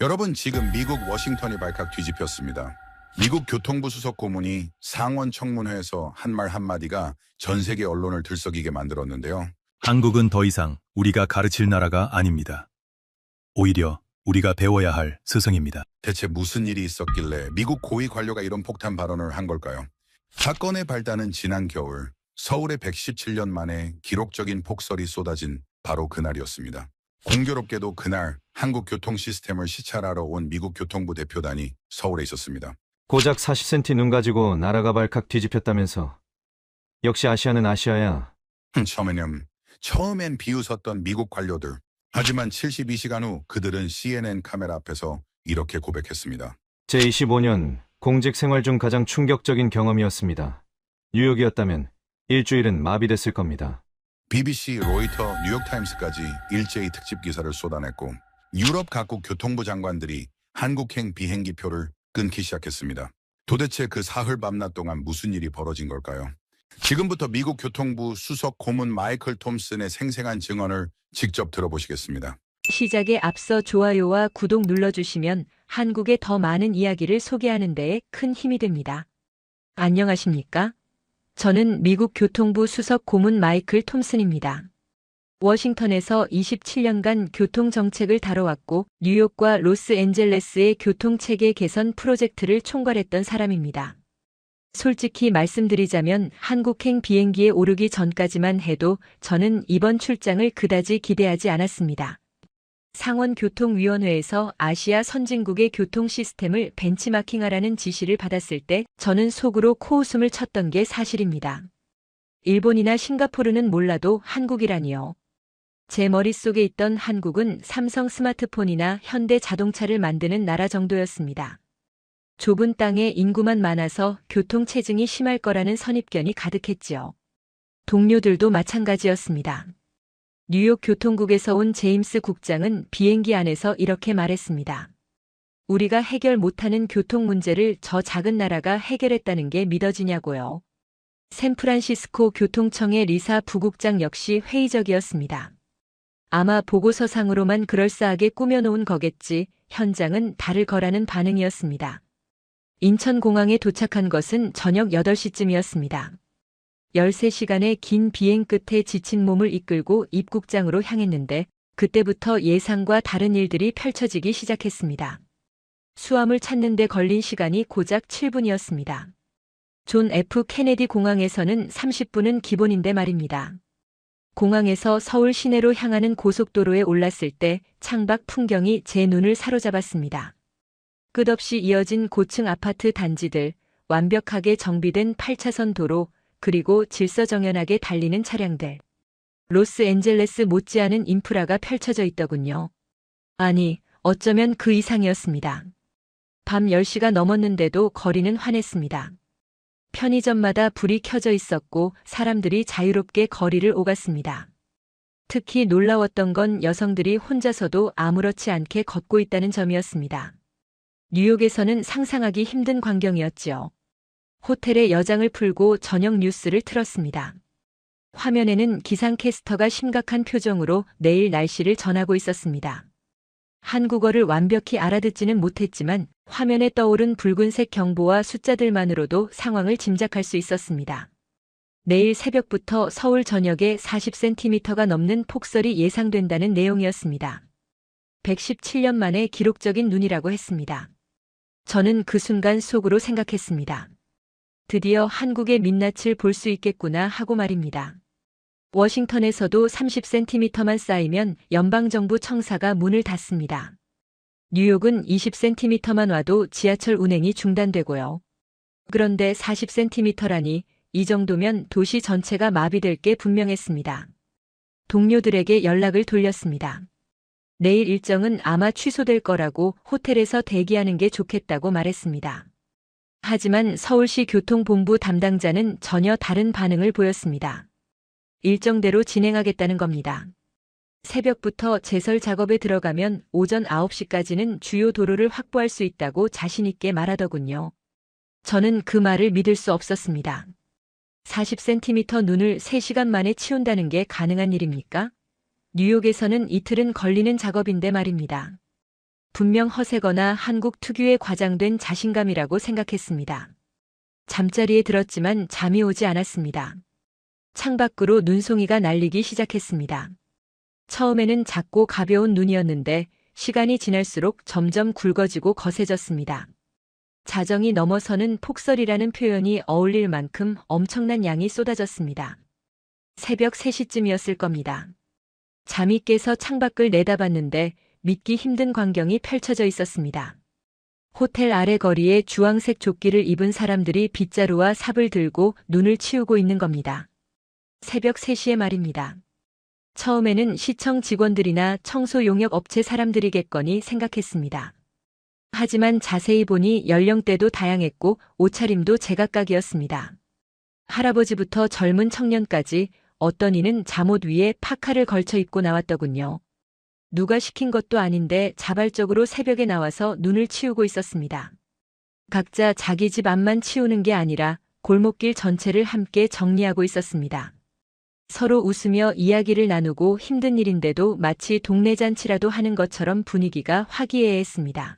여러분, 지금 미국 워싱턴이 발칵 뒤집혔습니다. 미국 교통부 수석 고문이 상원 청문회에서 한 말 한마디가 전 세계 언론을 들썩이게 만들었는데요. 한국은 더 이상 우리가 가르칠 나라가 아닙니다. 오히려 우리가 배워야 할 스승입니다. 대체 무슨 일이 있었길래 미국 고위 관료가 이런 폭탄 발언을 한 걸까요? 사건의 발단은 지난 겨울 서울에 117년 만에 기록적인 폭설이 쏟아진 바로 그날이었습니다. 공교롭게도 그날 한국 교통 시스템을 시찰하러 온 미국 교통부 대표단이 서울에 있었습니다. 고작 40cm 눈 가지고 나라가 발칵 뒤집혔다면서. 역시 아시아는 아시아야. 처음엔 비웃었던 미국 관료들. 하지만 72시간 후 그들은 CNN 카메라 앞에서 이렇게 고백했습니다. 제25년 공직 생활 중 가장 충격적인 경험이었습니다. 뉴욕이었다면 일주일은 마비됐을 겁니다. BBC, 로이터, 뉴욕타임스까지 일제히 특집 기사를 쏟아냈고 유럽 각국 교통부 장관들이 한국행 비행기표를 끊기 시작했습니다. 도대체 그 사흘 밤낮 동안 무슨 일이 벌어진 걸까요? 지금부터 미국 교통부 수석 고문 마이클 톰슨의 생생한 증언을 직접 들어보시겠습니다. 시작에 앞서 좋아요와 구독 눌러주시면 한국의 더 많은 이야기를 소개하는 데에 큰 힘이 됩니다. 안녕하십니까? 저는 미국 교통부 수석 고문 마이클 톰슨입니다. 워싱턴에서 27년간 교통정책을 다뤄왔고 뉴욕과 로스앤젤레스의 교통체계 개선 프로젝트를 총괄했던 사람입니다. 솔직히 말씀드리자면 한국행 비행기에 오르기 전까지만 해도 저는 이번 출장을 그다지 기대하지 않았습니다. 상원교통위원회에서 아시아 선진국의 교통 시스템을 벤치마킹하라는 지시를 받았을 때 저는 속으로 코웃음을 쳤던 게 사실입니다. 일본이나 싱가포르는 몰라도 한국이라니요. 제 머릿속에 있던 한국은 삼성 스마트폰이나 현대 자동차를 만드는 나라 정도였습니다. 좁은 땅에 인구만 많아서 교통체증이 심할 거라는 선입견이 가득했지요. 동료들도 마찬가지였습니다. 뉴욕 교통국에서 온 제임스 국장은 비행기 안에서 이렇게 말했습니다. 우리가 해결 못하는 교통 문제를 저 작은 나라가 해결했다는 게 믿어지냐고요. 샌프란시스코 교통청의 리사 부국장 역시 회의적이었습니다. 아마 보고서상으로만 그럴싸하게 꾸며놓은 거겠지, 현장은 다를 거라는 반응이었습니다. 인천공항에 도착한 것은 저녁 8시쯤이었습니다. 13시간의 긴 비행 끝에 지친 몸을 이끌고 입국장으로 향했는데 그때부터 예상과 다른 일들이 펼쳐지기 시작했습니다. 수암을 찾는 데 걸린 시간이 고작 7분이었습니다. 존 F 케네디 공항에서는 30분은 기본인데 말입니다. 공항에서 서울 시내로 향하는 고속도로에 올랐을 때 창밖 풍경이 제 눈을 사로잡았습니다. 끝없이 이어진 고층 아파트 단지들, 완벽하게 정비된 8차선 도로, 그리고 질서정연하게 달리는 차량들. 로스앤젤레스 못지않은 인프라가 펼쳐져 있더군요. 아니, 어쩌면 그 이상이었습니다. 밤 10시가 넘었는데도 거리는 환했습니다. 편의점마다 불이 켜져 있었고 사람들이 자유롭게 거리를 오갔습니다. 특히 놀라웠던 건 여성들이 혼자서도 아무렇지 않게 걷고 있다는 점이었습니다. 뉴욕에서는 상상하기 힘든 광경이었지요. 호텔에 여장을 풀고 저녁 뉴스를 틀었습니다. 화면에는 기상캐스터가 심각한 표정으로 내일 날씨를 전하고 있었습니다. 한국어를 완벽히 알아듣지는 못했지만 화면에 떠오른 붉은색 경보와 숫자들만으로도 상황을 짐작할 수 있었습니다. 내일 새벽부터 서울 전역에 40cm가 넘는 폭설이 예상된다는 내용이었습니다. 117년 만에 기록적인 눈이라고 했습니다. 저는 그 순간 속으로 생각했습니다. 드디어 한국의 민낯을 볼 수 있겠구나 하고 말입니다. 워싱턴에서도 30cm만 쌓이면 연방정부 청사가 문을 닫습니다. 뉴욕은 20cm만 와도 지하철 운행이 중단되고요. 그런데 40cm라니 이 정도면 도시 전체가 마비될 게 분명했습니다. 동료들에게 연락을 돌렸습니다. 내일 일정은 아마 취소될 거라고 호텔에서 대기하는 게 좋겠다고 말했습니다. 하지만 서울시 교통본부 담당자는 전혀 다른 반응을 보였습니다. 일정대로 진행하겠다는 겁니다. 새벽부터 제설 작업에 들어가면 오전 9시까지는 주요 도로를 확보할 수 있다고 자신 있게 말하더군요. 저는 그 말을 믿을 수 없었습니다. 40cm 눈을 3시간 만에 치운다는 게 가능한 일입니까? 뉴욕에서는 이틀은 걸리는 작업인데 말입니다. 분명 허세거나 한국 특유의 과장된 자신감이라고 생각했습니다. 잠자리에 들었지만 잠이 오지 않았습니다. 창밖으로 눈송이가 날리기 시작했습니다. 처음에는 작고 가벼운 눈이었는데 시간이 지날수록 점점 굵어지고 거세졌습니다. 자정이 넘어서는 폭설이라는 표현이 어울릴 만큼 엄청난 양이 쏟아졌습니다. 새벽 3시쯤이었을 겁니다. 잠이 깨서 창밖을 내다봤는데 믿기 힘든 광경이 펼쳐져 있었습니다. 호텔 아래 거리에 주황색 조끼를 입은 사람들이 빗자루와 삽을 들고 눈을 치우고 있는 겁니다. 새벽 3시에 말입니다. 처음에는 시청 직원들이나 청소 용역 업체 사람들이겠거니 생각했습니다. 하지만 자세히 보니 연령대도 다양했고 옷차림도 제각각이었습니다. 할아버지부터 젊은 청년까지 어떤 이는 잠옷 위에 파카를 걸쳐 입고 나왔더군요. 누가 시킨 것도 아닌데 자발적으로 새벽에 나와서 눈을 치우고 있었습니다. 각자 자기 집 앞만 치우는 게 아니라 골목길 전체를 함께 정리하고 있었습니다. 서로 웃으며 이야기를 나누고 힘든 일인데도 마치 동네 잔치라도 하는 것처럼 분위기가 화기애애했습니다.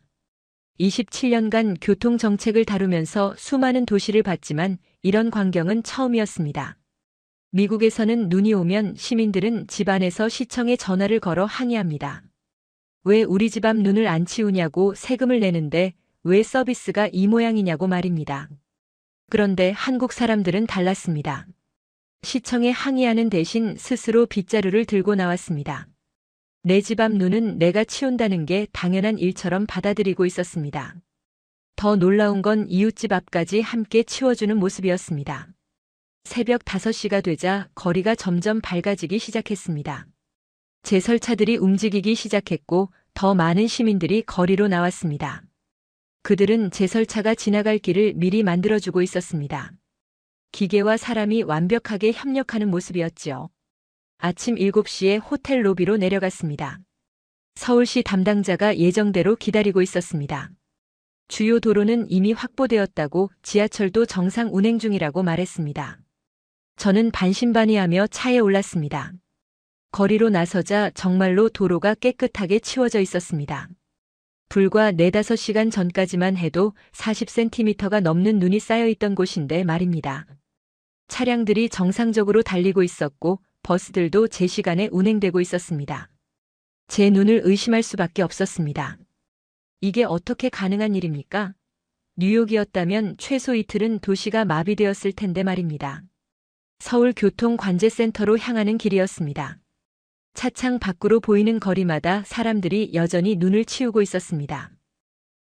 27년간 교통정책을 다루면서 수많은 도시를 봤지만 이런 광경은 처음이었습니다. 미국에서는 눈이 오면 시민들은 집 안에서 시청에 전화를 걸어 항의합니다. 왜 우리 집 앞 눈을 안 치우냐고 세금을 내는데 왜 서비스가 이 모양이냐고 말입니다. 그런데 한국 사람들은 달랐습니다. 시청에 항의하는 대신 스스로 빗자루를 들고 나왔습니다. 내 집 앞 눈은 내가 치운다는 게 당연한 일처럼 받아들이고 있었습니다. 더 놀라운 건 이웃집 앞까지 함께 치워주는 모습이었습니다. 새벽 5시가 되자 거리가 점점 밝아지기 시작했습니다. 제설차들이 움직이기 시작했고 더 많은 시민들이 거리로 나왔습니다. 그들은 제설차가 지나갈 길을 미리 만들어주고 있었습니다. 기계와 사람이 완벽하게 협력하는 모습이었지요. 아침 7시에 호텔 로비로 내려갔습니다. 서울시 담당자가 예정대로 기다리고 있었습니다. 주요 도로는 이미 확보되었다고 지하철도 정상 운행 중이라고 말했습니다. 저는 반신반의하며 차에 올랐습니다. 거리로 나서자 정말로 도로가 깨끗하게 치워져 있었습니다. 불과 4-5시간 전까지만 해도 40cm가 넘는 눈이 쌓여있던 곳인데 말입니다. 차량들이 정상적으로 달리고 있었고 버스들도 제 시간에 운행되고 있었습니다. 제 눈을 의심할 수밖에 없었습니다. 이게 어떻게 가능한 일입니까? 뉴욕이었다면 최소 이틀은 도시가 마비되었을 텐데 말입니다. 서울교통관제센터로 향하는 길이었습니다. 차창 밖으로 보이는 거리마다 사람들이 여전히 눈을 치우고 있었습니다.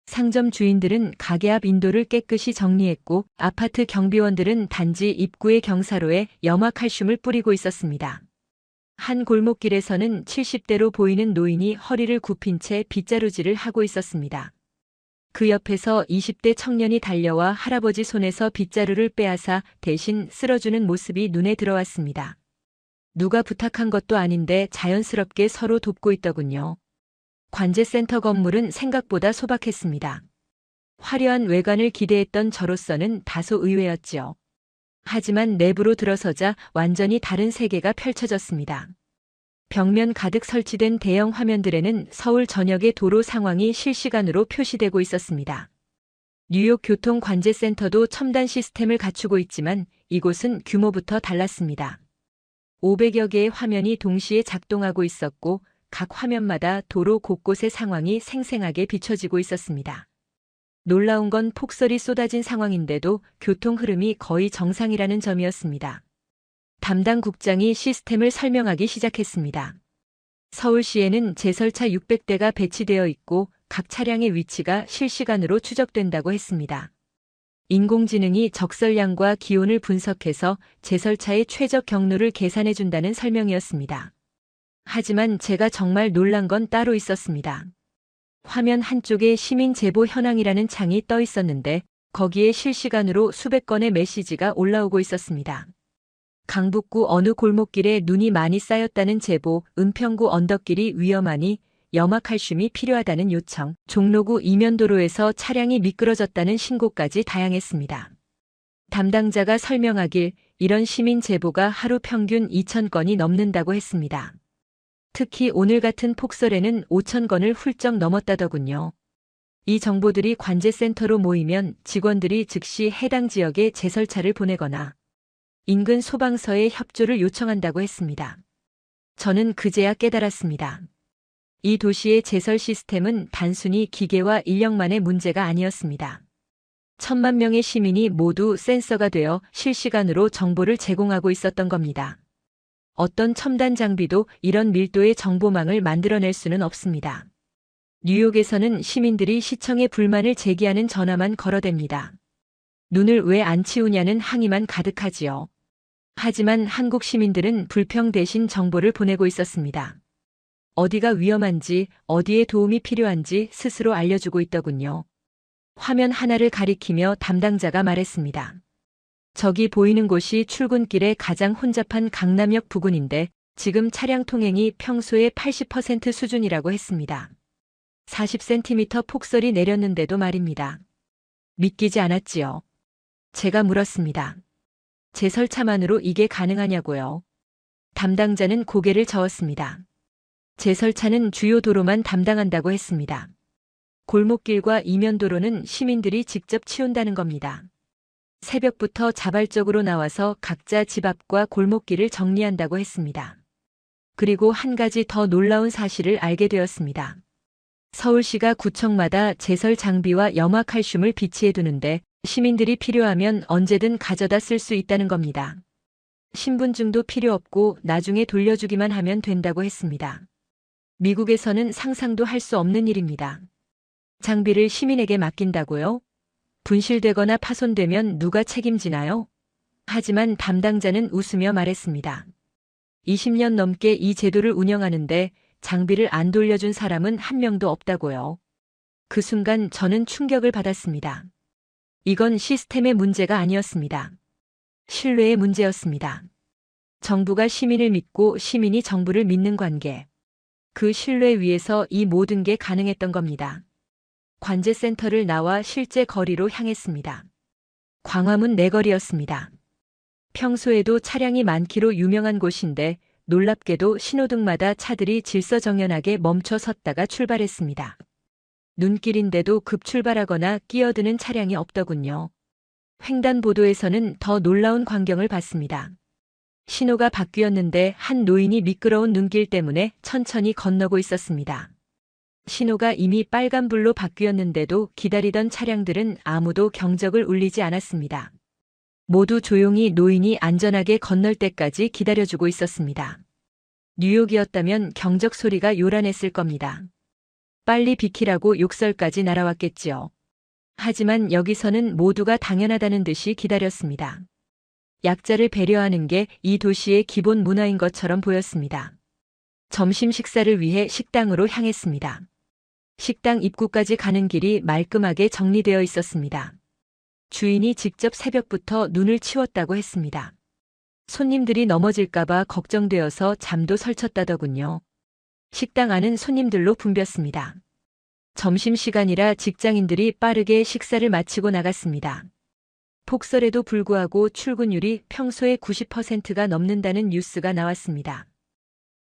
상점 주인들은 가게 앞 인도를 깨끗이 정리했고 아파트 경비원들은 단지 입구의 경사로에 염화칼슘을 뿌리고 있었습니다. 한 골목길에서는 70대로 보이는 노인이 허리를 굽힌 채 빗자루질을 하고 있었습니다. 그 옆에서 20대 청년이 달려와 할아버지 손에서 빗자루를 빼앗아 대신 쓸어주는 모습이 눈에 들어왔습니다. 누가 부탁한 것도 아닌데 자연스럽게 서로 돕고 있더군요. 관제센터 건물은 생각보다 소박했습니다. 화려한 외관을 기대했던 저로서는 다소 의외였지요. 하지만 내부로 들어서자 완전히 다른 세계가 펼쳐졌습니다. 벽면 가득 설치된 대형 화면들에는 서울 전역의 도로 상황이 실시간으로 표시되고 있었습니다. 뉴욕 교통관제센터도 첨단 시스템을 갖추고 있지만 이곳은 규모부터 달랐습니다. 500여 개의 화면이 동시에 작동하고 있었고 각 화면마다 도로 곳곳의 상황이 생생하게 비춰지고 있었습니다. 놀라운 건 폭설이 쏟아진 상황인데도 교통 흐름이 거의 정상이라는 점이었습니다. 담당 국장이 시스템을 설명하기 시작했습니다. 서울시에는 제설차 600대가 배치되어 있고 각 차량의 위치가 실시간으로 추적된다고 했습니다. 인공지능이 적설량과 기온을 분석해서 제설차의 최적 경로를 계산해준다는 설명이었습니다. 하지만 제가 정말 놀란 건 따로 있었습니다. 화면 한쪽에 시민 제보 현황이라는 창이 떠 있었는데 거기에 실시간으로 수백 건의 메시지가 올라오고 있었습니다. 강북구 어느 골목길에 눈이 많이 쌓였다는 제보, 은평구 언덕길이 위험하니 염화칼슘이 필요하다는 요청, 종로구 이면도로에서 차량이 미끄러졌다는 신고까지 다양했습니다. 담당자가 설명하길 이런 시민 제보가 하루 평균 2,000건이 넘는다고 했습니다. 특히 오늘 같은 폭설에는 5천 건을 훌쩍 넘었다더군요. 이 정보들이 관제센터로 모이면 직원들이 즉시 해당 지역에 제설차를 보내거나 인근 소방서에 협조를 요청한다고 했습니다. 저는 그제야 깨달았습니다. 이 도시의 제설 시스템은 단순히 기계와 인력만의 문제가 아니었습니다. 1,000만 명의 시민이 모두 센서가 되어 실시간으로 정보를 제공하고 있었던 겁니다. 어떤 첨단 장비도 이런 밀도의 정보망을 만들어낼 수는 없습니다. 뉴욕에서는 시민들이 시청에 불만을 제기하는 전화만 걸어댑니다. 눈을 왜 안 치우냐는 항의만 가득하지요. 하지만 한국 시민들은 불평 대신 정보를 보내고 있었습니다. 어디가 위험한지, 어디에 도움이 필요한지 스스로 알려주고 있더군요. 화면 하나를 가리키며 담당자가 말했습니다. 저기 보이는 곳이 출근길에 가장 혼잡한 강남역 부근인데 지금 차량 통행이 평소의 80% 수준이라고 했습니다. 40cm 폭설이 내렸는데도 말입니다. 믿기지 않았지요. 제가 물었습니다. 제설차만으로 이게 가능하냐고요. 담당자는 고개를 저었습니다. 제설차는 주요 도로만 담당한다고 했습니다. 골목길과 이면도로는 시민들이 직접 치운다는 겁니다. 새벽부터 자발적으로 나와서 각자 집 앞과 골목길을 정리한다고 했습니다. 그리고 한 가지 더 놀라운 사실을 알게 되었습니다. 서울시가 구청마다 제설 장비와 염화칼슘을 비치해 두는데 시민들이 필요하면 언제든 가져다 쓸 수 있다는 겁니다. 신분증도 필요 없고 나중에 돌려주기만 하면 된다고 했습니다. 미국에서는 상상도 할 수 없는 일입니다. 장비를 시민에게 맡긴다고요? 분실되거나 파손되면 누가 책임지나요? 하지만 담당자는 웃으며 말했습니다. 20년 넘게 이 제도를 운영하는데 장비를 안 돌려준 사람은 한 명도 없다고요. 그 순간 저는 충격을 받았습니다. 이건 시스템의 문제가 아니었습니다. 신뢰의 문제였습니다. 정부가 시민을 믿고 시민이 정부를 믿는 관계. 그 신뢰 위에서 이 모든 게 가능했던 겁니다. 관제센터를 나와 실제 거리로 향했습니다. 광화문 내거리였습니다. 평소에도 차량이 많기로 유명한 곳인데 놀랍게도 신호등마다 차들이 질서정연하게 멈춰 섰다가 출발했습니다. 눈길인데도 급출발하거나 끼어드는 차량이 없더군요. 횡단보도에서는 더 놀라운 광경을 봤습니다. 신호가 바뀌었는데 한 노인이 미끄러운 눈길 때문에 천천히 건너고 있었습니다. 신호가 이미 빨간불로 바뀌었는데도 기다리던 차량들은 아무도 경적을 울리지 않았습니다. 모두 조용히 노인이 안전하게 건널 때까지 기다려주고 있었습니다. 뉴욕이었다면 경적 소리가 요란했을 겁니다. 빨리 비키라고 욕설까지 날아왔겠지요. 하지만 여기서는 모두가 당연하다는 듯이 기다렸습니다. 약자를 배려하는 게 이 도시의 기본 문화인 것처럼 보였습니다. 점심 식사를 위해 식당으로 향했습니다. 식당 입구까지 가는 길이 말끔하게 정리되어 있었습니다. 주인이 직접 새벽부터 눈을 치웠다고 했습니다. 손님들이 넘어질까봐 걱정되어서 잠도 설쳤다더군요. 식당 안은 손님들로 붐볐습니다. 점심시간이라 직장인들이 빠르게 식사를 마치고 나갔습니다. 폭설에도 불구하고 출근율이 평소의 90%가 넘는다는 뉴스가 나왔습니다.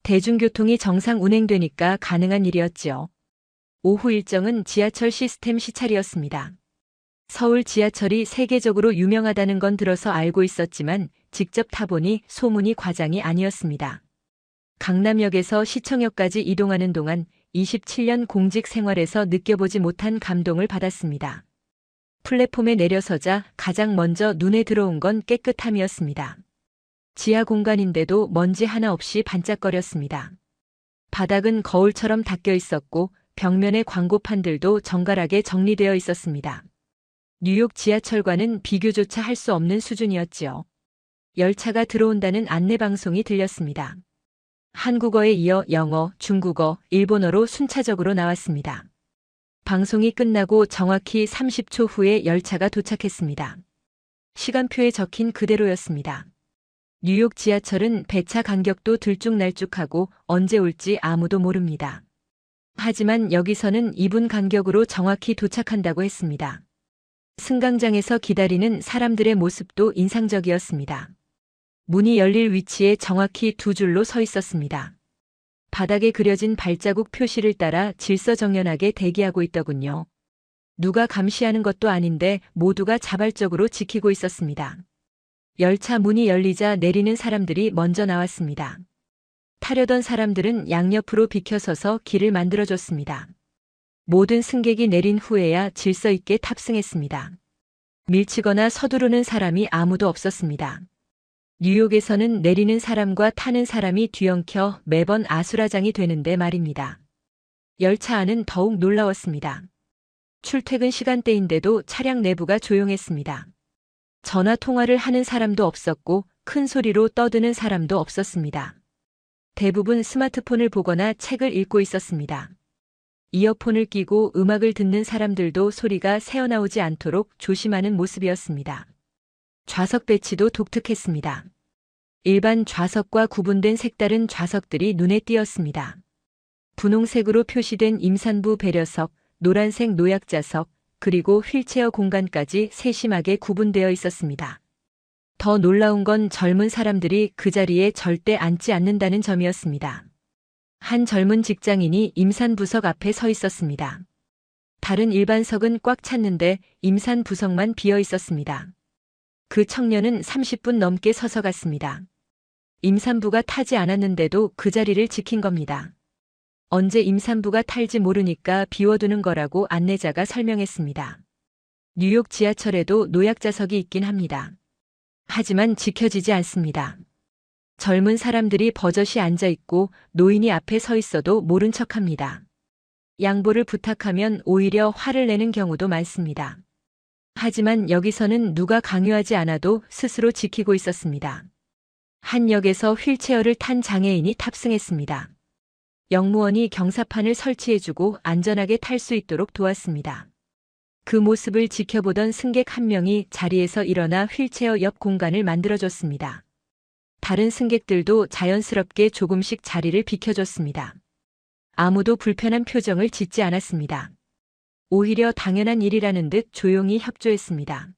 대중교통이 정상 운행되니까 가능한 일이었지요. 오후 일정은 지하철 시스템 시찰이었습니다. 서울 지하철이 세계적으로 유명하다는 건 들어서 알고 있었지만 직접 타보니 소문이 과장이 아니었습니다. 강남역에서 시청역까지 이동하는 동안 27년 공직 생활에서 느껴보지 못한 감동을 받았습니다. 플랫폼에 내려서자 가장 먼저 눈에 들어온 건 깨끗함이었습니다. 지하 공간인데도 먼지 하나 없이 반짝거렸습니다. 바닥은 거울처럼 닦여 있었고 벽면의 광고판들도 정갈하게 정리되어 있었습니다. 뉴욕 지하철과는 비교조차 할 수 없는 수준이었지요. 열차가 들어온다는 안내방송이 들렸습니다. 한국어에 이어 영어, 중국어, 일본어로 순차적으로 나왔습니다. 방송이 끝나고 정확히 30초 후에 열차가 도착했습니다. 시간표에 적힌 그대로였습니다. 뉴욕 지하철은 배차 간격도 들쭉날쭉하고 언제 올지 아무도 모릅니다. 하지만 여기서는 2분 간격으로 정확히 도착한다고 했습니다. 승강장에서 기다리는 사람들의 모습도 인상적이었습니다. 문이 열릴 위치에 정확히 두 줄로 서 있었습니다. 바닥에 그려진 발자국 표시를 따라 질서정연하게 대기하고 있더군요. 누가 감시하는 것도 아닌데 모두가 자발적으로 지키고 있었습니다. 열차 문이 열리자 내리는 사람들이 먼저 나왔습니다. 타려던 사람들은 양옆으로 비켜서서 길을 만들어줬습니다. 모든 승객이 내린 후에야 질서 있게 탑승했습니다. 밀치거나 서두르는 사람이 아무도 없었습니다. 뉴욕에서는 내리는 사람과 타는 사람이 뒤엉켜 매번 아수라장이 되는데 말입니다. 열차 안은 더욱 놀라웠습니다. 출퇴근 시간대인데도 차량 내부가 조용했습니다. 전화 통화를 하는 사람도 없었고 큰 소리로 떠드는 사람도 없었습니다. 대부분 스마트폰을 보거나 책을 읽고 있었습니다. 이어폰을 끼고 음악을 듣는 사람들도 소리가 새어나오지 않도록 조심하는 모습이었습니다. 좌석 배치도 독특했습니다. 일반 좌석과 구분된 색다른 좌석들이 눈에 띄었습니다. 분홍색으로 표시된 임산부 배려석, 노란색 노약자석, 그리고 휠체어 공간까지 세심하게 구분되어 있었습니다. 더 놀라운 건 젊은 사람들이 그 자리에 절대 앉지 않는다는 점이었습니다. 한 젊은 직장인이 임산부석 앞에 서 있었습니다. 다른 일반석은 꽉 찼는데 임산부석만 비어 있었습니다. 그 청년은 30분 넘게 서서 갔습니다. 임산부가 타지 않았는데도 그 자리를 지킨 겁니다. 언제 임산부가 탈지 모르니까 비워두는 거라고 안내자가 설명했습니다. 뉴욕 지하철에도 노약자석이 있긴 합니다. 하지만 지켜지지 않습니다. 젊은 사람들이 버젓이 앉아 있고 노인이 앞에 서 있어도 모른 척합니다. 양보를 부탁하면 오히려 화를 내는 경우도 많습니다. 하지만 여기서는 누가 강요하지 않아도 스스로 지키고 있었습니다. 한 역에서 휠체어를 탄 장애인이 탑승했습니다. 역무원이 경사판을 설치해주고 안전하게 탈 수 있도록 도왔습니다. 그 모습을 지켜보던 승객 한 명이 자리에서 일어나 휠체어 옆 공간을 만들어줬습니다. 다른 승객들도 자연스럽게 조금씩 자리를 비켜줬습니다. 아무도 불편한 표정을 짓지 않았습니다. 오히려 당연한 일이라는 듯 조용히 협조했습니다.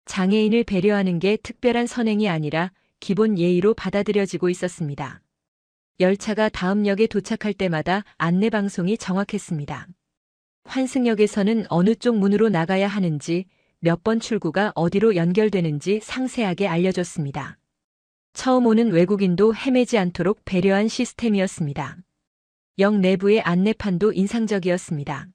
장애인을 배려하는 게 특별한 선행이 아니라 기본 예의로 받아들여지고 있었습니다. 열차가 다음 역에 도착할 때마다 안내방송이 정확했습니다. 환승역에서는 어느 쪽 문으로 나가야 하는지, 몇 번 출구가 어디로 연결되는지 상세하게 알려줬습니다. 처음 오는 외국인도 헤매지 않도록 배려한 시스템이었습니다. 역 내부의 안내판도 인상적이었습니다.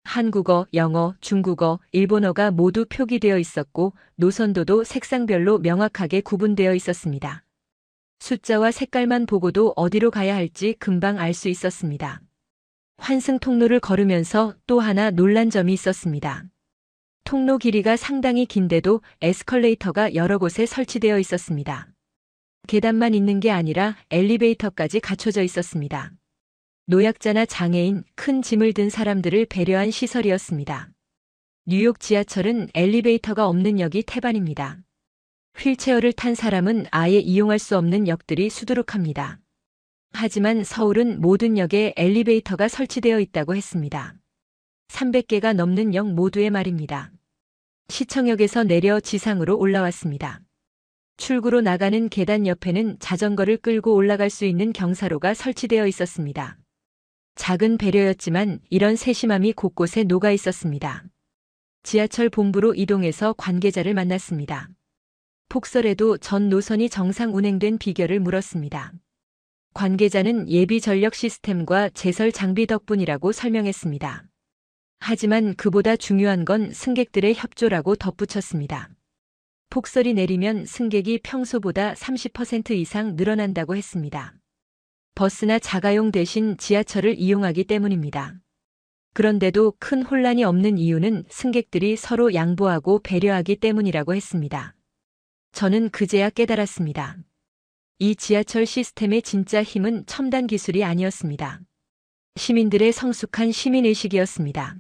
한국어, 영어, 중국어, 일본어가 모두 표기되어 있었고 노선도도 색상별로 명확하게 구분되어 있었습니다. 숫자와 색깔만 보고도 어디로 가야 할지 금방 알 수 있었습니다. 환승 통로를 걸으면서 또 하나 놀란 점이 있었습니다. 통로 길이가 상당히 긴데도 에스컬레이터가 여러 곳에 설치되어 있었습니다. 계단만 있는 게 아니라 엘리베이터까지 갖춰져 있었습니다. 노약자나 장애인, 큰 짐을 든 사람들을 배려한 시설이었습니다. 뉴욕 지하철은 엘리베이터가 없는 역이 태반입니다. 휠체어를 탄 사람은 아예 이용할 수 없는 역들이 수두룩합니다. 하지만 서울은 모든 역에 엘리베이터가 설치되어 있다고 했습니다. 300개가 넘는 역 모두의 말입니다. 시청역에서 내려 지상으로 올라왔습니다. 출구로 나가는 계단 옆에는 자전거를 끌고 올라갈 수 있는 경사로가 설치되어 있었습니다. 작은 배려였지만 이런 세심함이 곳곳에 녹아 있었습니다. 지하철 본부로 이동해서 관계자를 만났습니다. 폭설에도 전 노선이 정상 운행된 비결을 물었습니다. 관계자는 예비 전력 시스템과 제설 장비 덕분이라고 설명했습니다. 하지만 그보다 중요한 건 승객들의 협조라고 덧붙였습니다. 폭설이 내리면 승객이 평소보다 30% 이상 늘어난다고 했습니다. 버스나 자가용 대신 지하철을 이용하기 때문입니다. 그런데도 큰 혼란이 없는 이유는 승객들이 서로 양보하고 배려하기 때문이라고 했습니다. 저는 그제야 깨달았습니다. 이 지하철 시스템의 진짜 힘은 첨단 기술이 아니었습니다. 시민들의 성숙한 시민의식이었습니다.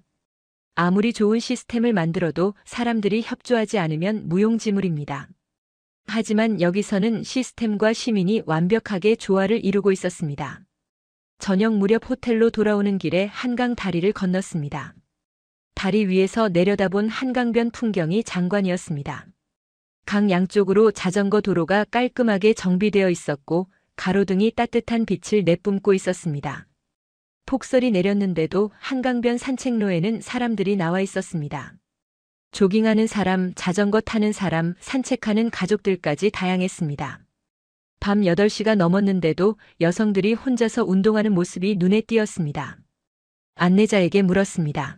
아무리 좋은 시스템을 만들어도 사람들이 협조하지 않으면 무용지물입니다. 하지만 여기서는 시스템과 시민이 완벽하게 조화를 이루고 있었습니다. 저녁 무렵 호텔로 돌아오는 길에 한강 다리를 건넜습니다. 다리 위에서 내려다본 한강변 풍경이 장관이었습니다. 강 양쪽으로 자전거 도로가 깔끔하게 정비되어 있었고 가로등이 따뜻한 빛을 내뿜고 있었습니다. 폭설이 내렸는데도 한강변 산책로에는 사람들이 나와 있었습니다. 조깅하는 사람, 자전거 타는 사람, 산책하는 가족들까지 다양했습니다. 밤 8시가 넘었는데도 여성들이 혼자서 운동하는 모습이 눈에 띄었습니다. 안내자에게 물었습니다.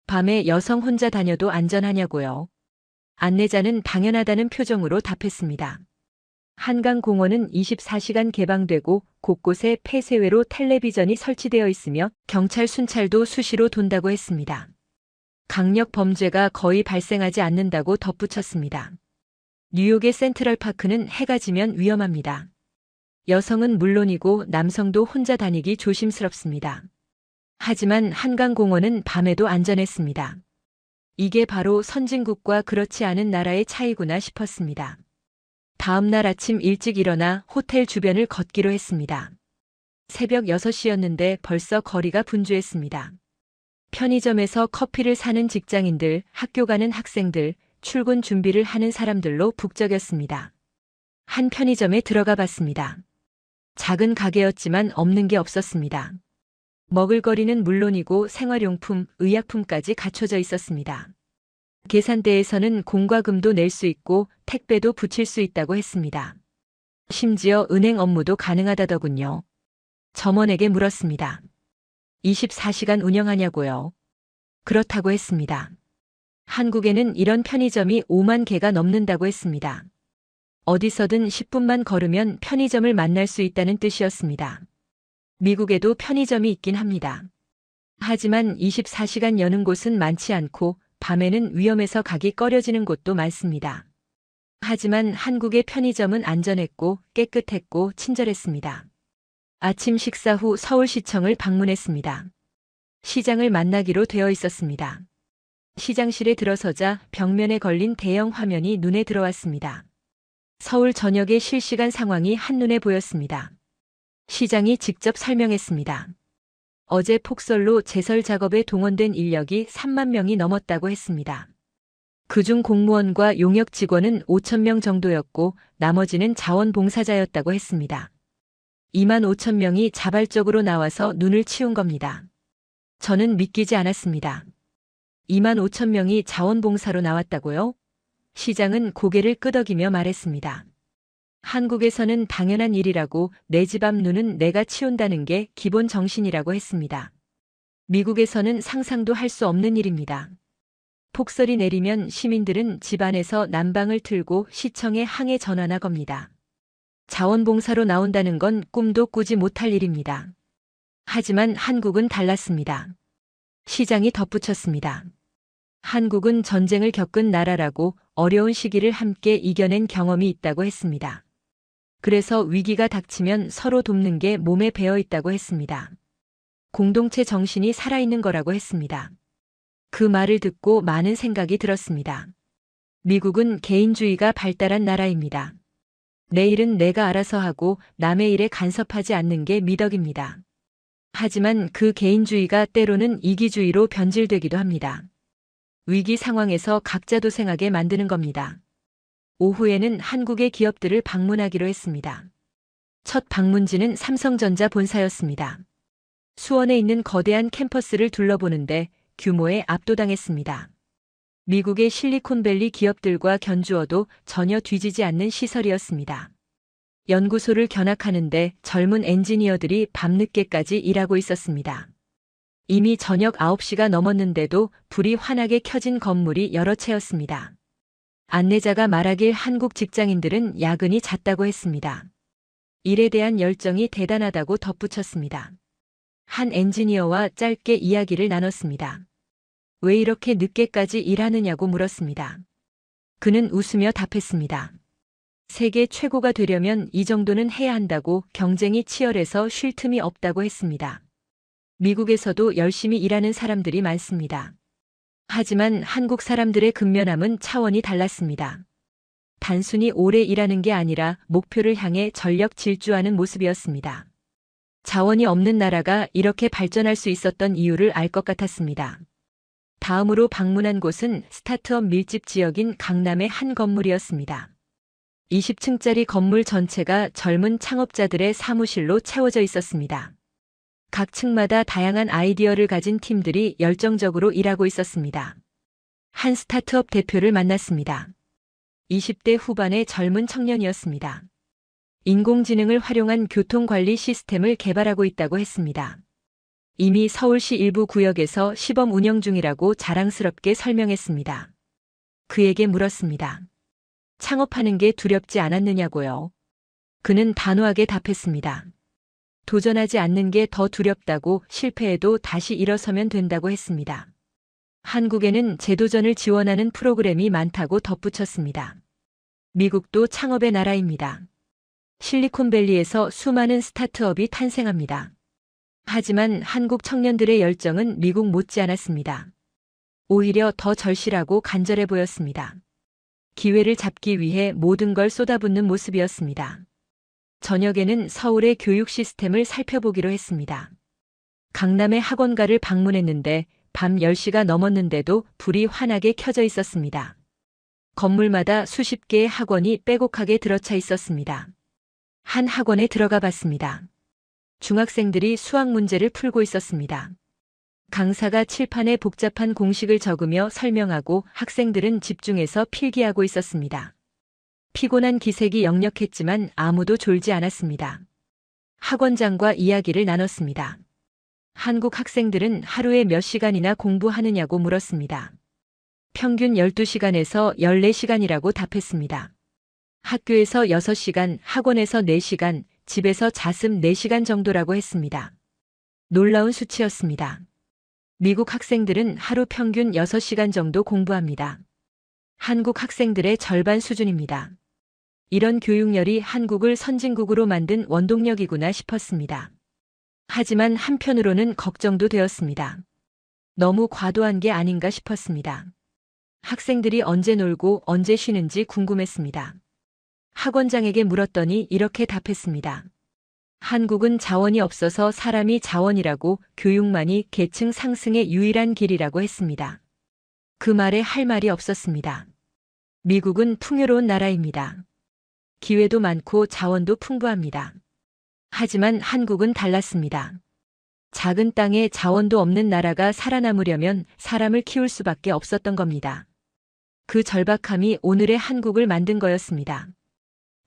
밤에 여성 혼자 다녀도 안전하냐고요? 안내자는 당연하다는 표정으로 답했습니다. 한강공원은 24시간 개방되고 곳곳에 폐쇄회로 텔레비전이 설치되어 있으며 경찰 순찰도 수시로 돈다고 했습니다. 강력 범죄가 거의 발생하지 않는다고 덧붙였습니다. 뉴욕의 센트럴파크는 해가 지면 위험합니다. 여성은 물론이고 남성도 혼자 다니기 조심스럽습니다. 하지만 한강공원은 밤에도 안전했습니다. 이게 바로 선진국과 그렇지 않은 나라의 차이구나 싶었습니다. 다음 날 아침 일찍 일어나 호텔 주변을 걷기로 했습니다. 새벽 6시였는데 벌써 거리가 분주했습니다. 편의점에서 커피를 사는 직장인들, 학교 가는 학생들, 출근 준비를 하는 사람들로 북적였습니다. 한 편의점에 들어가 봤습니다. 작은 가게였지만 없는 게 없었습니다. 먹을거리는 물론이고 생활용품, 의약품까지 갖춰져 있었습니다. 계산대에서는 공과 금도 낼 수 있고 택배도 붙일 수 있다고 했습니다. 심지어 은행 업무도 가능하다더군요. 점원에게 물었습니다. 24시간 운영하냐고요? 그렇다고 했습니다. 한국에는 이런 편의점이 5만 개가 넘는다고 했습니다. 어디서든 10분만 걸으면 편의점을 만날 수 있다는 뜻이었습니다. 미국에도 편의점이 있긴 합니다. 하지만 24시간 여는 곳은 많지 않고 밤에는 위험해서 가기 꺼려지는 곳도 많습니다. 하지만 한국의 편의점은 안전했고 깨끗했고 친절했습니다. 아침 식사 후 서울시청을 방문했습니다. 시장을 만나기로 되어 있었습니다. 시장실에 들어서자 벽면에 걸린 대형 화면이 눈에 들어왔습니다. 서울 전역의 실시간 상황이 한눈에 보였습니다. 시장이 직접 설명했습니다. 어제 폭설로 제설 작업에 동원된 인력이 3만 명이 넘었다고 했습니다. 그중 공무원과 용역 직원은 5천 명 정도였고 나머지는 자원봉사자였다고 했습니다. 2만 5천 명이 자발적으로 나와서 눈을 치운 겁니다. 저는 믿기지 않았습니다. 2만 5천 명이 자원봉사로 나왔다고요? 시장은 고개를 끄덕이며 말했습니다. 한국에서는 당연한 일이라고 내 집 앞 눈은 내가 치운다는 게 기본 정신이라고 했습니다. 미국에서는 상상도 할 수 없는 일입니다. 폭설이 내리면 시민들은 집 안에서 난방을 틀고 시청에 항해 전화나 겁니다. 자원봉사로 나온다는 건 꿈도 꾸지 못할 일입니다. 하지만 한국은 달랐습니다. 시장이 덧붙였습니다. 한국은 전쟁을 겪은 나라라고 어려운 시기를 함께 이겨낸 경험이 있다고 했습니다. 그래서 위기가 닥치면 서로 돕는 게 몸에 배어 있다고 했습니다. 공동체 정신이 살아있는 거라고 했습니다. 그 말을 듣고 많은 생각이 들었습니다. 미국은 개인주의가 발달한 나라입니다. 내 일은 내가 알아서 하고 남의 일에 간섭하지 않는 게 미덕입니다. 하지만 그 개인주의가 때로는 이기주의로 변질되기도 합니다. 위기 상황에서 각자 도생하게 만드는 겁니다. 오후에는 한국의 기업들을 방문하기로 했습니다. 첫 방문지는 삼성전자 본사였습니다. 수원에 있는 거대한 캠퍼스를 둘러보는데 규모에 압도당했습니다. 미국의 실리콘밸리 기업들과 견주어도 전혀 뒤지지 않는 시설이었습니다. 연구소를 견학하는데 젊은 엔지니어들이 밤늦게까지 일하고 있었습니다. 이미 저녁 9시가 넘었는데도 불이 환하게 켜진 건물이 여러 채였습니다. 안내자가 말하길 한국 직장인들은 야근이 잦다고 했습니다. 일에 대한 열정이 대단하다고 덧붙였습니다. 한 엔지니어와 짧게 이야기를 나눴습니다. 왜 이렇게 늦게까지 일하느냐고 물었습니다. 그는 웃으며 답했습니다. 세계 최고가 되려면 이 정도는 해야 한다고 경쟁이 치열해서 쉴 틈이 없다고 했습니다. 미국에서도 열심히 일하는 사람들이 많습니다. 하지만 한국 사람들의 근면함은 차원이 달랐습니다. 단순히 오래 일하는 게 아니라 목표를 향해 전력 질주하는 모습이었습니다. 자원이 없는 나라가 이렇게 발전할 수 있었던 이유를 알 것 같았습니다. 다음으로 방문한 곳은 스타트업 밀집 지역인 강남의 한 건물이었습니다. 20층짜리 건물 전체가 젊은 창업자들의 사무실로 채워져 있었습니다. 각 층마다 다양한 아이디어를 가진 팀들이 열정적으로 일하고 있었습니다. 한 스타트업 대표를 만났습니다. 20대 후반의 젊은 청년이었습니다. 인공지능을 활용한 교통관리 시스템을 개발하고 있다고 했습니다. 이미 서울시 일부 구역에서 시범 운영 중이라고 자랑스럽게 설명했습니다. 그에게 물었습니다. 창업하는 게 두렵지 않았느냐고요. 그는 단호하게 답했습니다. 도전하지 않는 게 더 두렵다고, 실패해도 다시 일어서면 된다고 했습니다. 한국에는 재도전을 지원하는 프로그램이 많다고 덧붙였습니다. 미국도 창업의 나라입니다. 실리콘밸리에서 수많은 스타트업이 탄생합니다. 하지만 한국 청년들의 열정은 미국 못지않았습니다. 오히려 더 절실하고 간절해 보였습니다. 기회를 잡기 위해 모든 걸 쏟아붓는 모습이었습니다. 저녁에는 서울의 교육 시스템을 살펴보기로 했습니다. 강남의 학원가를 방문했는데 밤 10시가 넘었는데도 불이 환하게 켜져 있었습니다. 건물마다 수십 개의 학원이 빼곡하게 들어차 있었습니다. 한 학원에 들어가 봤습니다. 중학생들이 수학 문제를 풀고 있었습니다. 강사가 칠판에 복잡한 공식을 적으며 설명하고 학생들은 집중해서 필기하고 있었습니다. 피곤한 기색이 역력했지만 아무도 졸지 않았습니다. 학원장과 이야기를 나눴습니다. 한국 학생들은 하루에 몇 시간이나 공부하느냐고 물었습니다. 평균 12시간에서 14시간이라고 답했습니다. 학교에서 6시간, 학원에서 4시간, 집에서 자습 4시간 정도라고 했습니다. 놀라운 수치였습니다. 미국 학생들은 하루 평균 6시간 정도 공부합니다. 한국 학생들의 절반 수준입니다. 이런 교육열이 한국을 선진국으로 만든 원동력이구나 싶었습니다. 하지만 한편으로는 걱정도 되었습니다. 너무 과도한 게 아닌가 싶었습니다. 학생들이 언제 놀고 언제 쉬는지 궁금했습니다. 학원장에게 물었더니 이렇게 답했습니다. 한국은 자원이 없어서 사람이 자원이라고, 교육만이 계층 상승의 유일한 길이라고 했습니다. 그 말에 할 말이 없었습니다. 미국은 풍요로운 나라입니다. 기회도 많고 자원도 풍부합니다. 하지만 한국은 달랐습니다. 작은 땅에 자원도 없는 나라가 살아남으려면 사람을 키울 수밖에 없었던 겁니다. 그 절박함이 오늘의 한국을 만든 거였습니다.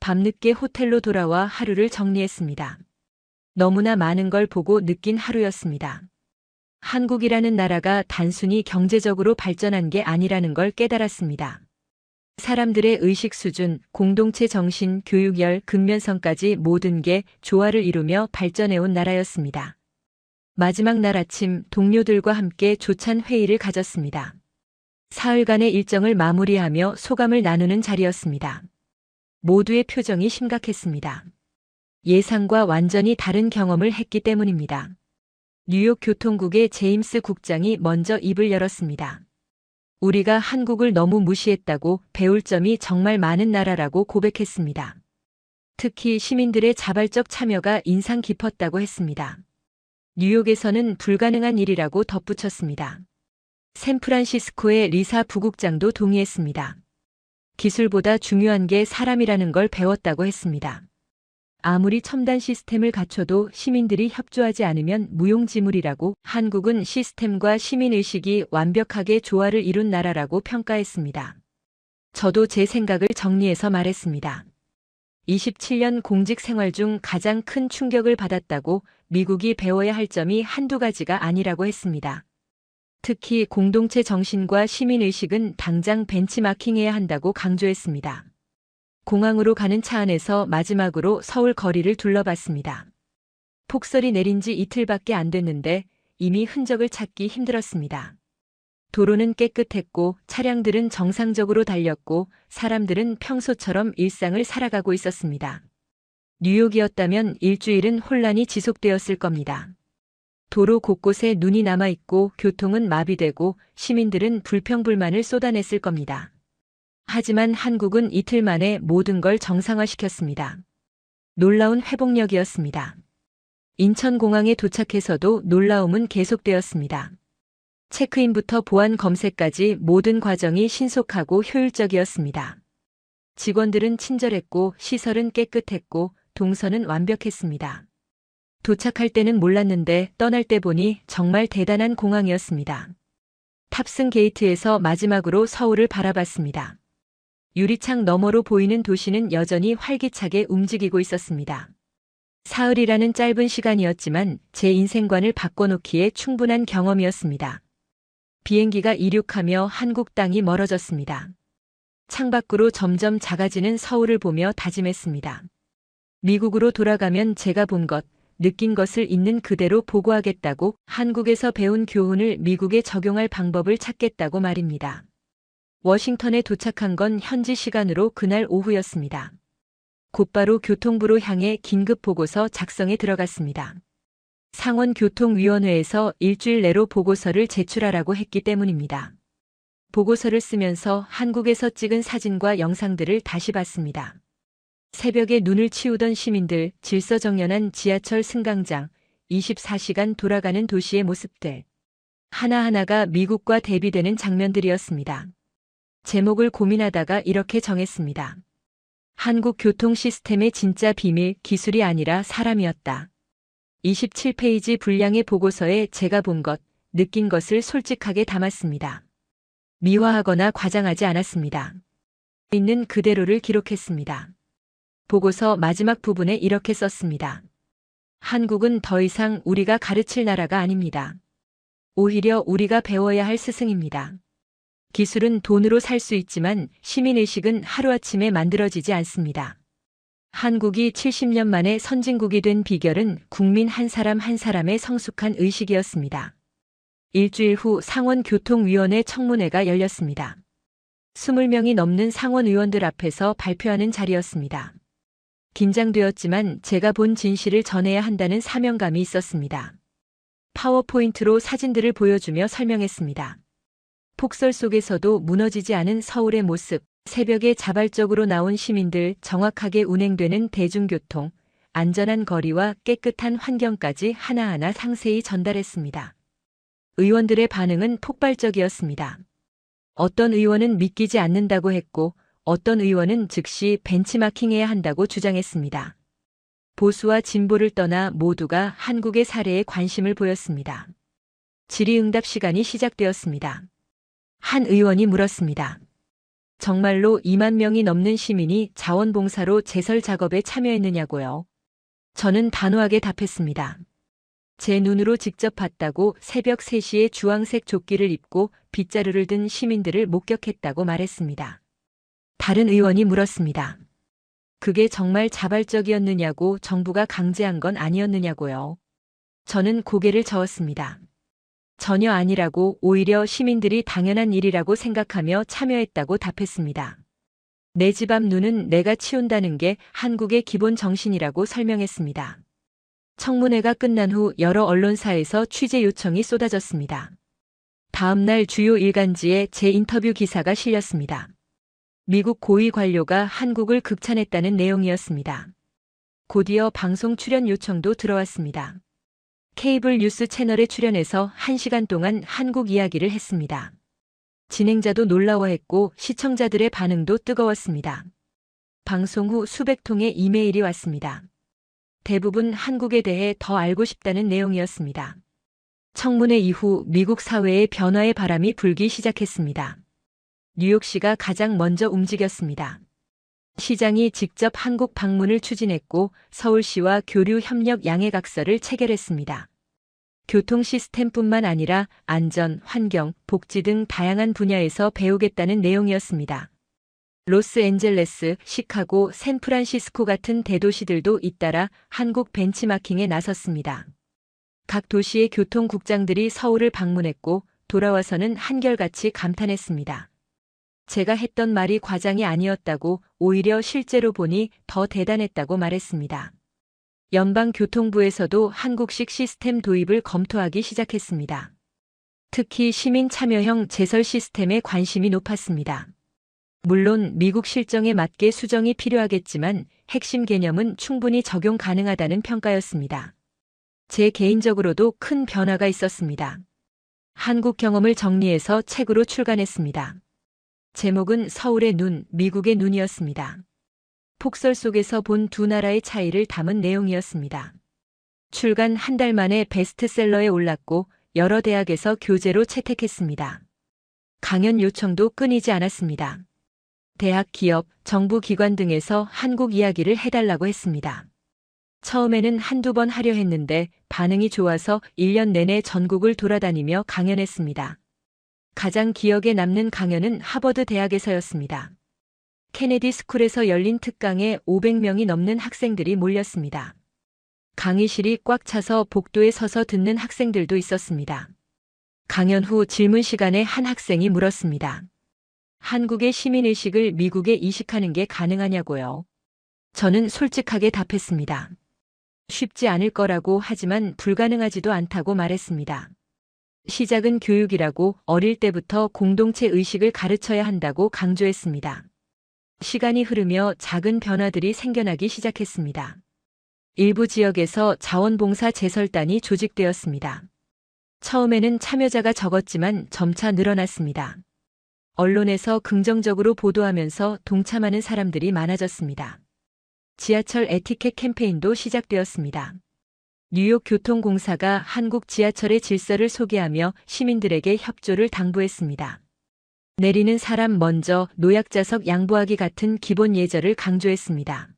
밤늦게 호텔로 돌아와 하루를 정리했습니다. 너무나 많은 걸 보고 느낀 하루였습니다. 한국이라는 나라가 단순히 경제적으로 발전한 게 아니라는 걸 깨달았습니다. 사람들의 의식 수준, 공동체 정신, 교육열, 근면성까지 모든 게 조화를 이루며 발전해온 나라였습니다. 마지막 날 아침 동료들과 함께 조찬 회의를 가졌습니다. 사흘간의 일정을 마무리하며 소감을 나누는 자리였습니다. 모두의 표정이 심각했습니다. 예상과 완전히 다른 경험을 했기 때문입니다. 뉴욕 교통국의 제임스 국장이 먼저 입을 열었습니다. 우리가 한국을 너무 무시했다고, 배울 점이 정말 많은 나라라고 고백했습니다. 특히 시민들의 자발적 참여가 인상 깊었다고 했습니다. 뉴욕에서는 불가능한 일이라고 덧붙였습니다. 샌프란시스코의 리사 부국장도 동의했습니다. 기술보다 중요한 게 사람이라는 걸 배웠다고 했습니다. 아무리 첨단 시스템을 갖춰도 시민들이 협조하지 않으면 무용지물이라고, 한국은 시스템과 시민의식이 완벽하게 조화를 이룬 나라라고 평가했습니다. 저도 제 생각을 정리해서 말했습니다. 27년 공직 생활 중 가장 큰 충격을 받았다고, 미국이 배워야 할 점이 한두 가지가 아니라고 했습니다. 특히 공동체 정신과 시민의식은 당장 벤치마킹해야 한다고 강조했습니다. 공항으로 가는 차 안에서 마지막으로 서울 거리를 둘러봤습니다. 폭설이 내린 지 이틀밖에 안 됐는데 이미 흔적을 찾기 힘들었습니다. 도로는 깨끗했고 차량들은 정상적으로 달렸고 사람들은 평소처럼 일상을 살아가고 있었습니다. 뉴욕이었다면 일주일은 혼란이 지속되었을 겁니다. 도로 곳곳에 눈이 남아있고 교통은 마비되고 시민들은 불평불만을 쏟아냈을 겁니다. 하지만 한국은 이틀 만에 모든 걸 정상화시켰습니다. 놀라운 회복력이었습니다. 인천공항에 도착해서도 놀라움은 계속되었습니다. 체크인부터 보안 검색까지 모든 과정이 신속하고 효율적이었습니다. 직원들은 친절했고 시설은 깨끗했고 동선은 완벽했습니다. 도착할 때는 몰랐는데 떠날 때 보니 정말 대단한 공항이었습니다. 탑승 게이트에서 마지막으로 서울을 바라봤습니다. 유리창 너머로 보이는 도시는 여전히 활기차게 움직이고 있었습니다. 사흘이라는 짧은 시간이었지만 제 인생관을 바꿔놓기에 충분한 경험이었습니다. 비행기가 이륙하며 한국 땅이 멀어졌습니다. 창밖으로 점점 작아지는 서울을 보며 다짐했습니다. 미국으로 돌아가면 제가 본 것, 느낀 것을 있는 그대로 보고하겠다고, 한국에서 배운 교훈을 미국에 적용할 방법을 찾겠다고 말입니다. 워싱턴에 도착한 건 현지 시간으로 그날 오후였습니다. 곧바로 교통부로 향해 긴급 보고서 작성에 들어갔습니다. 상원교통위원회에서 일주일 내로 보고서를 제출하라고 했기 때문입니다. 보고서를 쓰면서 한국에서 찍은 사진과 영상들을 다시 봤습니다. 새벽에 눈을 치우던 시민들, 질서정연한 지하철 승강장, 24시간 돌아가는 도시의 모습들. 하나하나가 미국과 대비되는 장면들이었습니다. 제목을 고민하다가 이렇게 정했습니다. 한국 교통 시스템의 진짜 비밀, 기술이 아니라 사람이었다. 27페이지 분량의 보고서에 제가 본 것, 느낀 것을 솔직하게 담았습니다. 미화하거나 과장하지 않았습니다. 있는 그대로를 기록했습니다. 보고서 마지막 부분에 이렇게 썼습니다. 한국은 더 이상 우리가 가르칠 나라가 아닙니다. 오히려 우리가 배워야 할 스승입니다. 기술은 돈으로 살 수 있지만 시민의식은 하루아침에 만들어지지 않습니다. 한국이 70년 만에 선진국이 된 비결은 국민 한 사람 한 사람의 성숙한 의식이었습니다. 일주일 후 상원교통위원회 청문회가 열렸습니다. 20명이 넘는 상원의원들 앞에서 발표하는 자리였습니다. 긴장되었지만 제가 본 진실을 전해야 한다는 사명감이 있었습니다. 파워포인트로 사진들을 보여주며 설명했습니다. 폭설 속에서도 무너지지 않은 서울의 모습, 새벽에 자발적으로 나온 시민들, 정확하게 운행되는 대중교통, 안전한 거리와 깨끗한 환경까지 하나하나 상세히 전달했습니다. 의원들의 반응은 폭발적이었습니다. 어떤 의원은 믿기지 않는다고 했고, 어떤 의원은 즉시 벤치마킹해야 한다고 주장했습니다. 보수와 진보를 떠나 모두가 한국의 사례에 관심을 보였습니다. 질의응답 시간이 시작되었습니다. 한 의원이 물었습니다. 정말로 2만 명이 넘는 시민이 자원봉사로 제설 작업에 참여했느냐고요? 저는 단호하게 답했습니다. 제 눈으로 직접 봤다고 새벽 3시에 주황색 조끼를 입고 빗자루를 든 시민들을 목격했다고 말했습니다. 다른 의원이 물었습니다. 그게 정말 자발적이었느냐고, 정부가 강제한 건 아니었느냐고요? 저는 고개를 저었습니다. 전혀 아니라고, 오히려 시민들이 당연한 일이라고 생각하며 참여했다고 답했습니다. 내 집 앞 눈은 내가 치운다는 게 한국의 기본 정신이라고 설명했습니다. 청문회가 끝난 후 여러 언론사에서 취재 요청이 쏟아졌습니다. 다음 날 주요 일간지에 제 인터뷰 기사가 실렸습니다. 미국 고위 관료가 한국을 극찬했다는 내용이었습니다. 곧이어 방송 출연 요청도 들어왔습니다. 케이블 뉴스 채널에 출연해서 1시간 동안 한국 이야기를 했습니다. 진행자도 놀라워했고 시청자들의 반응도 뜨거웠습니다. 방송 후 수백 통의 이메일이 왔습니다. 대부분 한국에 대해 더 알고 싶다는 내용이었습니다. 청문회 이후 미국 사회의 변화의 바람이 불기 시작했습니다. 뉴욕시가 가장 먼저 움직였습니다. 시장이 직접 한국 방문을 추진했고 서울시와 교류 협력 양해각서를 체결했습니다. 교통 시스템뿐만 아니라 안전, 환경, 복지 등 다양한 분야에서 배우겠다는 내용이었습니다. 로스앤젤레스, 시카고, 샌프란시스코 같은 대도시들도 잇따라 한국 벤치마킹에 나섰습니다. 각 도시의 교통국장들이 서울을 방문했고 돌아와서는 한결같이 감탄했습니다. 제가 했던 말이 과장이 아니었다고, 오히려 실제로 보니 더 대단했다고 말했습니다. 연방교통부에서도 한국식 시스템 도입을 검토하기 시작했습니다. 특히 시민 참여형 제설 시스템에 관심이 높았습니다. 물론 미국 실정에 맞게 수정이 필요하겠지만 핵심 개념은 충분히 적용 가능하다는 평가였습니다. 제 개인적으로도 큰 변화가 있었습니다. 한국 경험을 정리해서 책으로 출간했습니다. 제목은 서울의 눈, 미국의 눈이었습니다. 폭설 속에서 본 두 나라의 차이를 담은 내용이었습니다. 출간 한 달 만에 베스트셀러에 올랐고 여러 대학에서 교재로 채택했습니다. 강연 요청도 끊이지 않았습니다. 대학, 기업, 정부 기관 등에서 한국 이야기를 해달라고 했습니다. 처음에는 한두 번 하려 했는데 반응이 좋아서 1년 내내 전국을 돌아다니며 강연했습니다. 가장 기억에 남는 강연은 하버드 대학에서였습니다. 케네디 스쿨에서 열린 특강에 500명이 넘는 학생들이 몰렸습니다. 강의실이 꽉 차서 복도에 서서 듣는 학생들도 있었습니다. 강연 후 질문 시간에 한 학생이 물었습니다. 한국의 시민의식을 미국에 이식하는 게 가능하냐고요? 저는 솔직하게 답했습니다. 쉽지 않을 거라고 하지만 불가능하지도 않다고 말했습니다. 시작은 교육이라고 어릴 때부터 공동체 의식을 가르쳐야 한다고 강조했습니다. 시간이 흐르며 작은 변화들이 생겨나기 시작했습니다. 일부 지역에서 자원봉사 제설단이 조직되었습니다. 처음에는 참여자가 적었지만 점차 늘어났습니다. 언론에서 긍정적으로 보도하면서 동참하는 사람들이 많아졌습니다. 지하철 에티켓 캠페인도 시작되었습니다. 뉴욕 교통공사가 한국 지하철의 질서를 소개하며 시민들에게 협조를 당부했습니다. 내리는 사람 먼저 노약자석 양보하기 같은 기본 예절을 강조했습니다.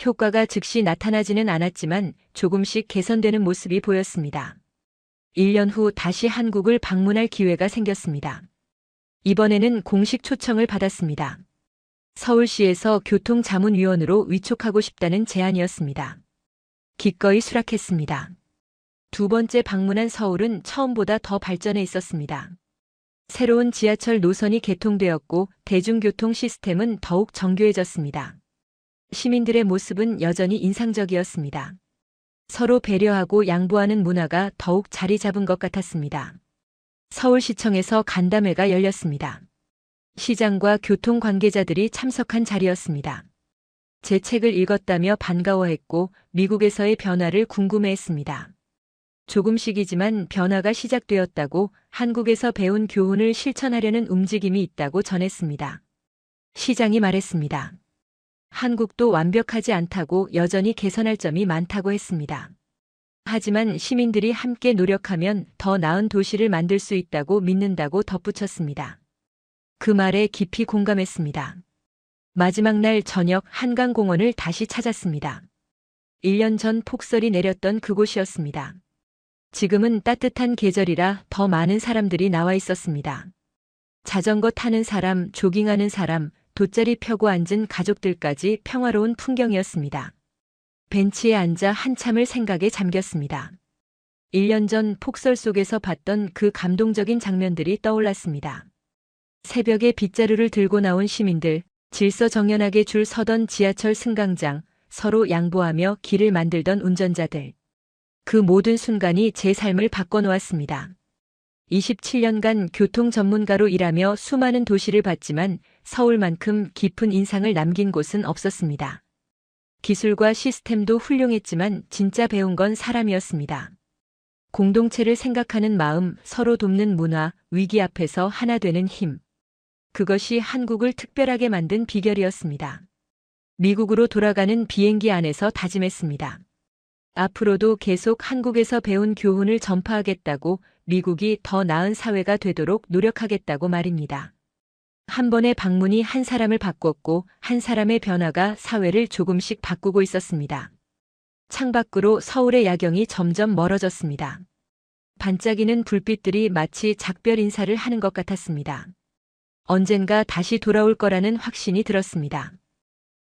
효과가 즉시 나타나지는 않았지만 조금씩 개선되는 모습이 보였습니다. 1년 후 다시 한국을 방문할 기회가 생겼습니다. 이번에는 공식 초청을 받았습니다. 서울시에서 교통자문위원으로 위촉하고 싶다는 제안이었습니다. 기꺼이 수락했습니다. 두 번째 방문한 서울은 처음보다 더 발전해 있었습니다. 새로운 지하철 노선이 개통되었고 대중교통 시스템은 더욱 정교해졌습니다. 시민들의 모습은 여전히 인상적이었습니다. 서로 배려하고 양보하는 문화가 더욱 자리 잡은 것 같았습니다. 서울시청에서 간담회가 열렸습니다. 시장과 교통 관계자들이 참석한 자리였습니다. 제 책을 읽었다며 반가워했고 미국에서의 변화를 궁금해했습니다. 조금씩이지만 변화가 시작되었다고 한국에서 배운 교훈을 실천하려는 움직임이 있다고 전했습니다. 시장이 말했습니다. 한국도 완벽하지 않다고 여전히 개선할 점이 많다고 했습니다. 하지만 시민들이 함께 노력하면 더 나은 도시를 만들 수 있다고 믿는다고 덧붙였습니다. 그 말에 깊이 공감했습니다. 마지막 날 저녁 한강공원을 다시 찾았습니다. 1년 전 폭설이 내렸던 그곳이었습니다. 지금은 따뜻한 계절이라 더 많은 사람들이 나와 있었습니다. 자전거 타는 사람, 조깅하는 사람, 돗자리 펴고 앉은 가족들까지 평화로운 풍경이었습니다. 벤치에 앉아 한참을 생각에 잠겼습니다. 1년 전 폭설 속에서 봤던 그 감동적인 장면들이 떠올랐습니다. 새벽에 빗자루를 들고 나온 시민들, 질서정연하게 줄 서던 지하철 승강장, 서로 양보하며 길을 만들던 운전자들. 그 모든 순간이 제 삶을 바꿔놓았습니다. 27년간 교통 전문가로 일하며 수많은 도시를 봤지만 서울만큼 깊은 인상을 남긴 곳은 없었습니다. 기술과 시스템도 훌륭했지만 진짜 배운 건 사람이었습니다. 공동체를 생각하는 마음, 서로 돕는 문화, 위기 앞에서 하나 되는 힘. 그것이 한국을 특별하게 만든 비결이었습니다. 미국으로 돌아가는 비행기 안에서 다짐했습니다. 앞으로도 계속 한국에서 배운 교훈을 전파하겠다고, 미국이 더 나은 사회가 되도록 노력하겠다고 말입니다. 한 번의 방문이 한 사람을 바꿨고 한 사람의 변화가 사회를 조금씩 바꾸고 있었습니다. 창밖으로 서울의 야경이 점점 멀어졌습니다. 반짝이는 불빛들이 마치 작별 인사를 하는 것 같았습니다. 언젠가 다시 돌아올 거라는 확신이 들었습니다.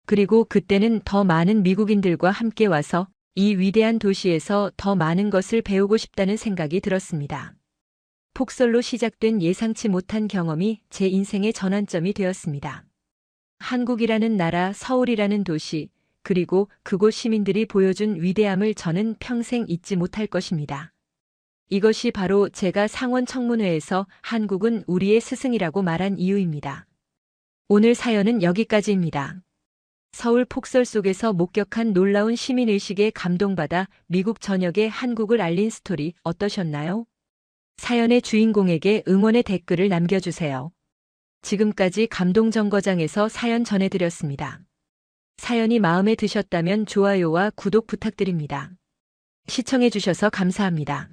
그리고 그때는 더 많은 미국인들과 함께 와서 이 위대한 도시에서 더 많은 것을 배우고 싶다는 생각이 들었습니다. 폭설로 시작된 예상치 못한 경험이 제 인생의 전환점이 되었습니다. 한국이라는 나라, 서울이라는 도시, 그리고 그곳 시민들이 보여준 위대함을 저는 평생 잊지 못할 것입니다. 이것이 바로 제가 상원 청문회에서 한국은 우리의 스승이라고 말한 이유입니다. 오늘 사연은 여기까지입니다. 서울 폭설 속에서 목격한 놀라운 시민의식에 감동받아 미국 전역에 한국을 알린 스토리 어떠셨나요? 사연의 주인공에게 응원의 댓글을 남겨주세요. 지금까지 감동정거장에서 사연 전해드렸습니다. 사연이 마음에 드셨다면 좋아요와 구독 부탁드립니다. 시청해주셔서 감사합니다.